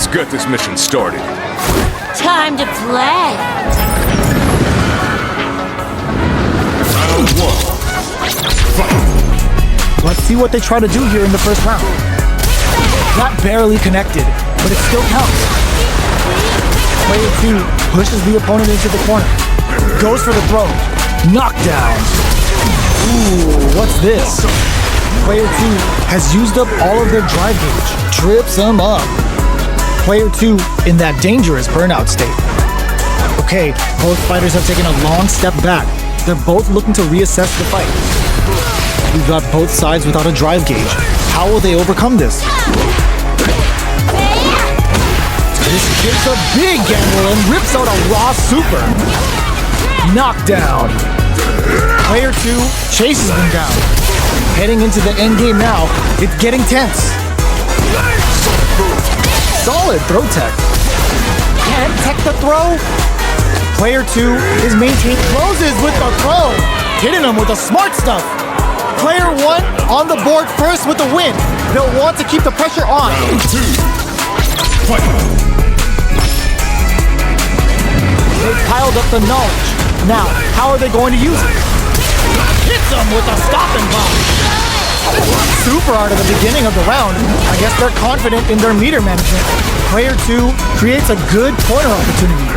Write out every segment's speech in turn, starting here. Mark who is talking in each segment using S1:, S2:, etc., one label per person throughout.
S1: Let's get this mission started.
S2: Time to play.
S1: Round 1. Fight.
S3: Let's see what they try to do here in the first round. Not barely connected, but it still counts. Player 2 pushes the opponent into the corner. Goes for the throw. Knockdown. Ooh, what's this? Player 2 has used up all of their drive gauge. Trips him up. Player 2 in that dangerous burnout state. Okay, both fighters have taken a long step back. They're both looking to reassess the fight. We've got both sides without a drive gauge. How will they overcome this? This gives a big gamble and rips out a raw super. Knockdown. Player 2 chases them down. Heading into the end game now, it's getting tense. Solid throw tech. Can't tech the throw. Player 2 is maintaining closes with the throw. Hitting him with the smart stuff. Player 1 on the board first with the win. They'll want to keep the pressure on.
S1: Round 2. Fight.
S3: They've piled up the knowledge. Now, how are they going to use it? Hits them with a stopping bomb. Super art at the beginning of the round. I guess they're confident in their meter management. Player 2 creates a good corner opportunity.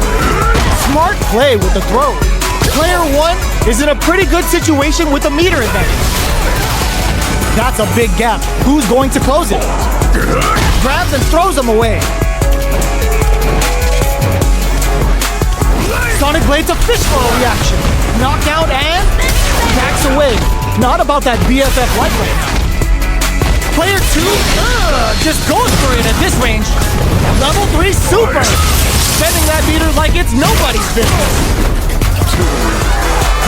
S3: Smart play with the throw. Player 1 is in a pretty good situation with a meter advantage. That's a big gap. Who's going to close it? Grabs and throws him away. Sonic Blade to fishbowl reaction. Knockout and backs away. Not about that BFF light right now. Player 2 just goes for it at this range. Level 3 super. Spending that meter like it's nobody's business.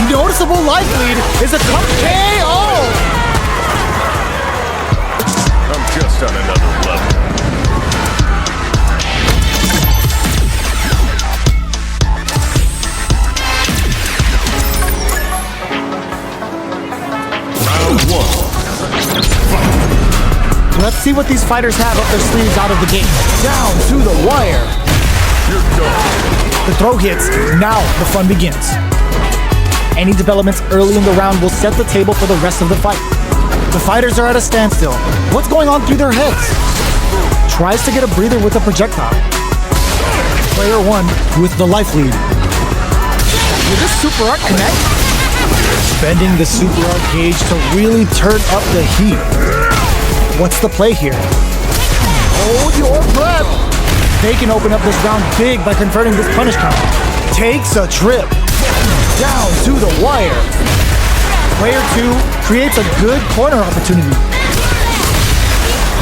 S3: Noticeable life lead is a tough KO.
S1: I'm just on another level. Round 1.
S3: Let's see what these fighters have up their sleeves out of the gate. Down to the wire.
S1: You're done.
S3: The throw hits. Now the fun begins. Any developments early in the round will set the table for the rest of the fight. The fighters are at a standstill. What's going on through their heads? Tries to get a breather with a projectile. Player 1 with the life lead. Will this super art connect? Bending the super art gauge to really turn up the heat. What's the play here? Hold your breath. They can open up this round big by converting this punish count. Takes a trip. Down to the wire. Player 2 creates a good corner opportunity.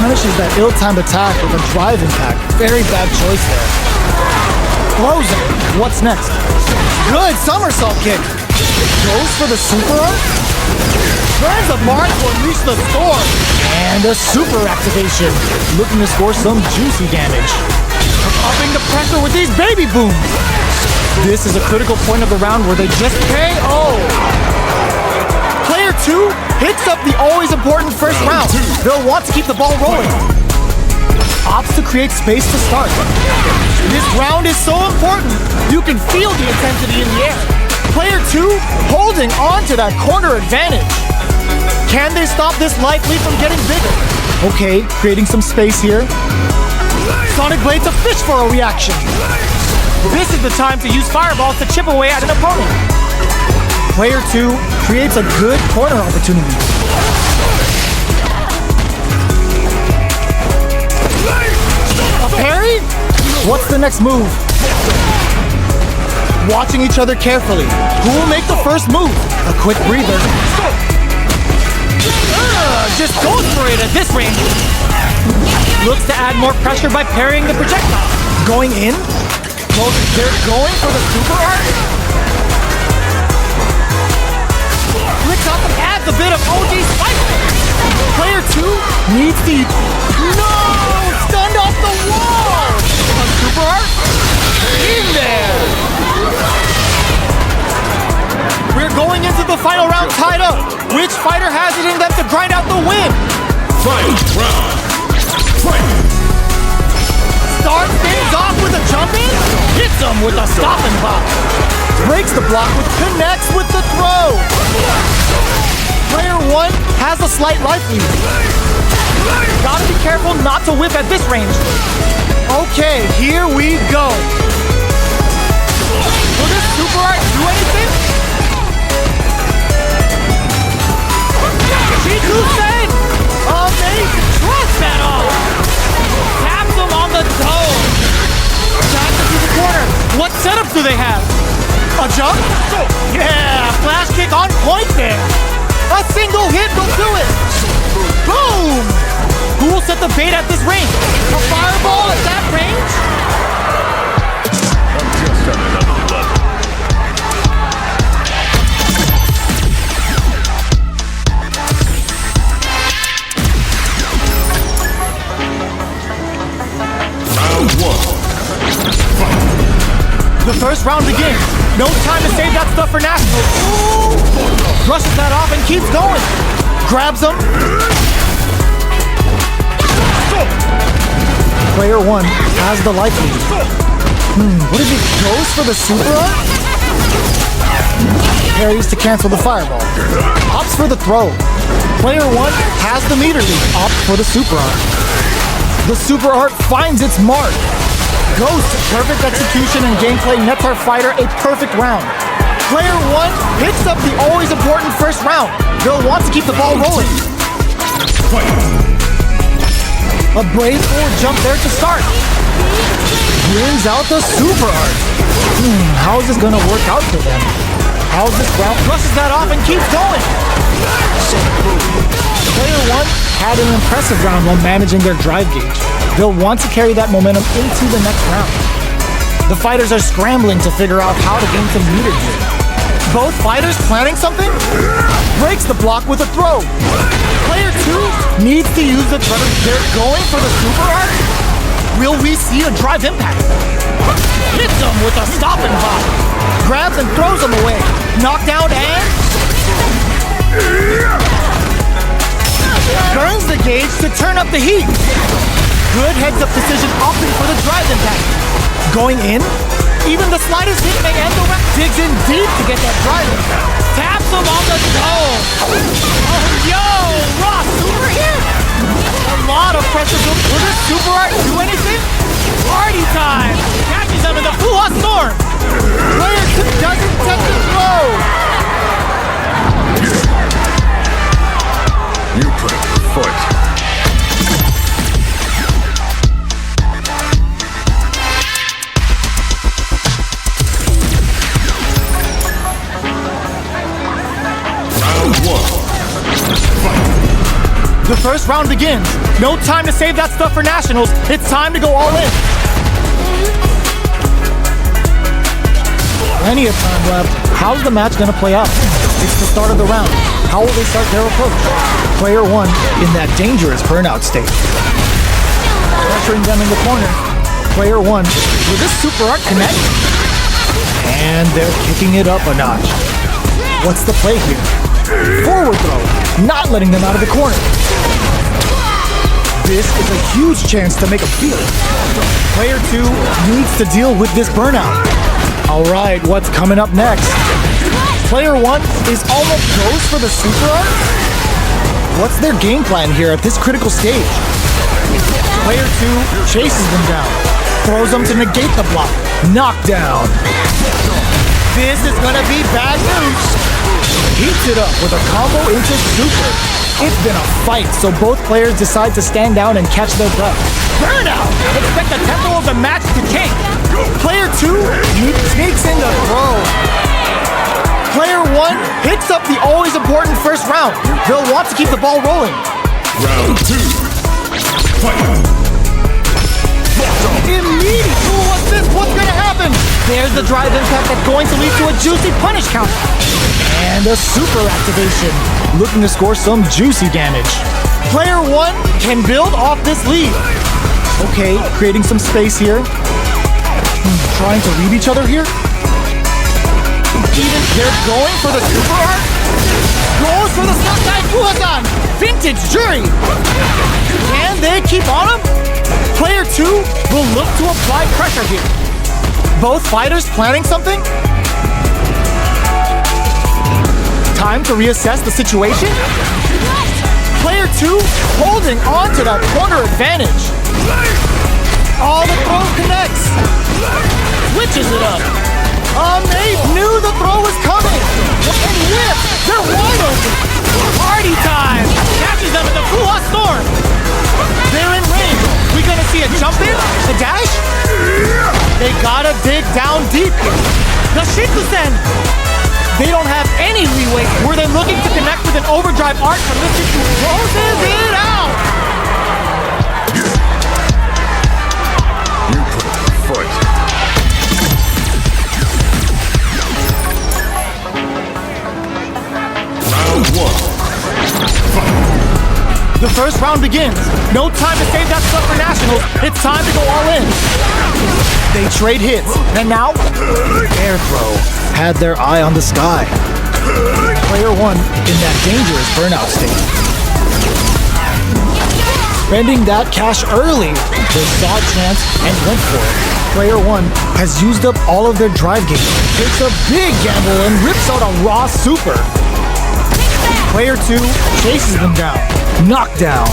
S3: Punishes that ill-timed attack with a drive impact. Very bad choice there. Closing. What's next? Good somersault kick. Goes for the super art. Turns a mark to unleash the score. And a super activation. Looking to score some juicy damage. Upping the pressure with these baby booms. This is a critical point of the round where they just KO. Player 2 hits up the always important first round. They'll want to keep the ball rolling. Opts to create space to start. This round is so important. You can feel the intensity in the air. Player 2 holding on to that corner advantage. Can they stop this life lead from getting bigger? Okay, creating some space here. Sonic Blade to fish for a reaction. This is the time to use fireballs to chip away at an opponent. Player 2 creates a good corner opportunity. A parry? What's the next move? Watching each other carefully. Who will make the first move? A quick breather. Just goes for it at this range. Looks to add more pressure by parrying the projectile. Going in? They're going for the super art? Flicks up and adds a bit of OG spice. Player 2 needs the... No! Stunned off the wall! A super art? In there! We're going into the final round tied up. Which fighter has it in them to grind out the win?
S1: Final round. Fight.
S3: Starts with a stop and pop. Breaks the block, connects with the throw. Player 1 has a slight life lead. Gotta be careful not to whip at this range. Okay, here we go. Will this super art do anything? G2 amazing! Trust that all! Taps him on the toe! Back into the corner. What setup do they have? A jump? Yeah! Flash kick on point there! A single hit will do it! Boom! Who will set the bait at this range? A fireball at that range?
S1: I'm just on another level. Round 1.
S3: The first round begins. No time to save that stuff for nationals. Brushes that off and keeps going. Grabs him. Player 1 has the life lead. What if he goes for the super art? Parries to cancel the fireball. Opts for the throw. Player 1 has the meter lead. Opts for the super art. The super art finds its mark. Goes to perfect execution and gameplay, nets our fighter a perfect round. Player 1 picks up the always important first round. They'll want to keep the ball rolling. A brave forward jump there to start. Brings out the super art. How is this gonna work out for them? How's this round? Brushes that off and keeps going. Player 1 had an impressive round while managing their drive gauge. They'll want to carry that momentum into the next round. The fighters are scrambling to figure out how to gain some meter here. Both fighters planning something? Breaks the block with a throw. Player 2 needs to use the threat. They're going for the super art? Will we see a drive impact? Hits him with a stop and pop. Grabs and throws him away. Knockdown and... turns the gauge to turn up the heat. Good heads-up decision, opting for the drive impact. Going in, even the slightest hit may end the round. Digs in deep to get that drive impact. Taps him on the toe. Oh, yo, Ross, super hit. A lot of pressure. Will this super art do anything? Party time. Catches him in the full-on storm. Player 2 doesn't touch the throw.
S1: You put up a fight. Round 1.
S3: The first round begins. No time to save that stuff for nationals. It's time to go all in. Plenty of time left. How's the match gonna play out? It's the start of the round. How will they start their approach? Player 1 in that dangerous burnout state. Pressuring them in the corner. Player 1, will this super art connect? And they're kicking it up a notch. What's the play here? Forward throw, not letting them out of the corner. This is a huge chance to make a field. Player 2 needs to deal with this burnout. All right, what's coming up next? Player 1 is almost goes for the super art? What's their game plan here at this critical stage? Player 2 chases them down, throws them to negate the block. Knockdown. This is gonna be bad news. Heats it up with a combo into super. It's been a fight, so both players decide to stand down and catch their breath. Burnout! Expect the tempo of the match to change. Player 2 sneaks in the throw. Player 1 picks up the always important first round. They'll want to keep the ball rolling.
S1: Round 2. Fight.
S3: Immediate! Ooh, what's this? What's gonna happen? There's the drive impact that's going to lead to a juicy punish count. And a super activation, looking to score some juicy damage. Player 1 can build off this lead. Okay, creating some space here. Trying to read each other here. Even they're going for the super art. Goes for the Sunshine Fuhasan. Vintage Juri. Can they keep on him? Player 2 will look to apply pressure here. Both fighters planning something? Time to reassess the situation? Player 2 holding on to that corner advantage. Oh, the throw connects. Switches it up. Nate knew the throw was coming. And whip, they're wide open. Party time. Catches them in the full storm. They're in range. We gonna see a jump in? A dash? They gotta dig down deep here. The Shikusen. They don't have any leeway. Were they looking to connect with an overdrive arc from this situation? Closes it out.
S1: You put up a foot. Round 1.
S3: The first round begins. No time to save that stuff for nationals. It's time to go all in. They trade hits, and now air throw had their eye on the sky. Player 1 in that dangerous burnout state. Spending that cash early, they saw a chance and went for it. Player 1 has used up all of their drive gain. Takes a big gamble and rips out a raw super. Player 2 chases them down. Knockdown.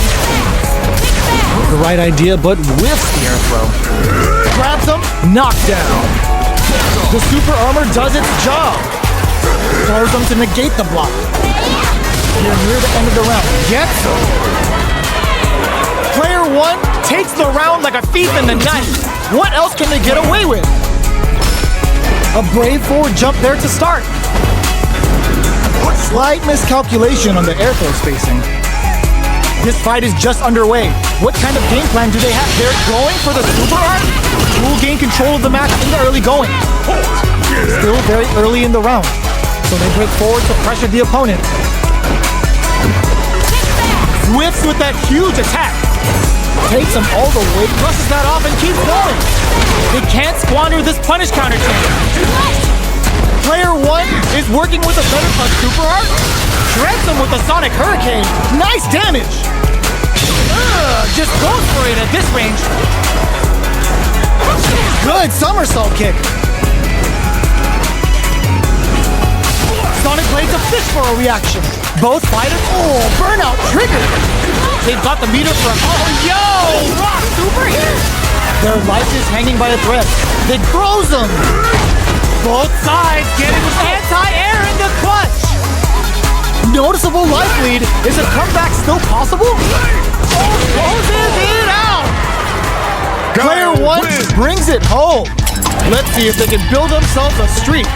S3: The right idea, but whiffs the air throw. Grabs them, knockdown. The super armor does its job. Throws them to negate the block. You're near the end of the round. Gets them. Player 1 takes the round like a thief in the night. What else can they get away with? A brave forward jump there to start. Slight miscalculation on the air throw spacing. This fight is just underway. What kind of game plan do they have? They're going for the super arc? Who will gain control of the match in the early going? Still very early in the round, so they break forward to pressure the opponent. Whiffs with that huge attack. Takes him all the way, brushes that off and keeps going. They can't squander this punish counter chance. Player 1 is working with a better punch super art. Shreds him with a sonic hurricane. Nice damage. Just goes for it at this range. Good somersault kick. Sonic blades a fish for a reaction. Both fighters. Oh, burnout triggered. They've got the meter for. Oh, yo! Rock super here. Their life is hanging by a thread. They froze them. Both sides getting anti-air in the clutch. Noticeable life lead. Is a comeback still possible? Oh, closes it out. Player 1 brings it home. Let's see if they can build themselves a streak.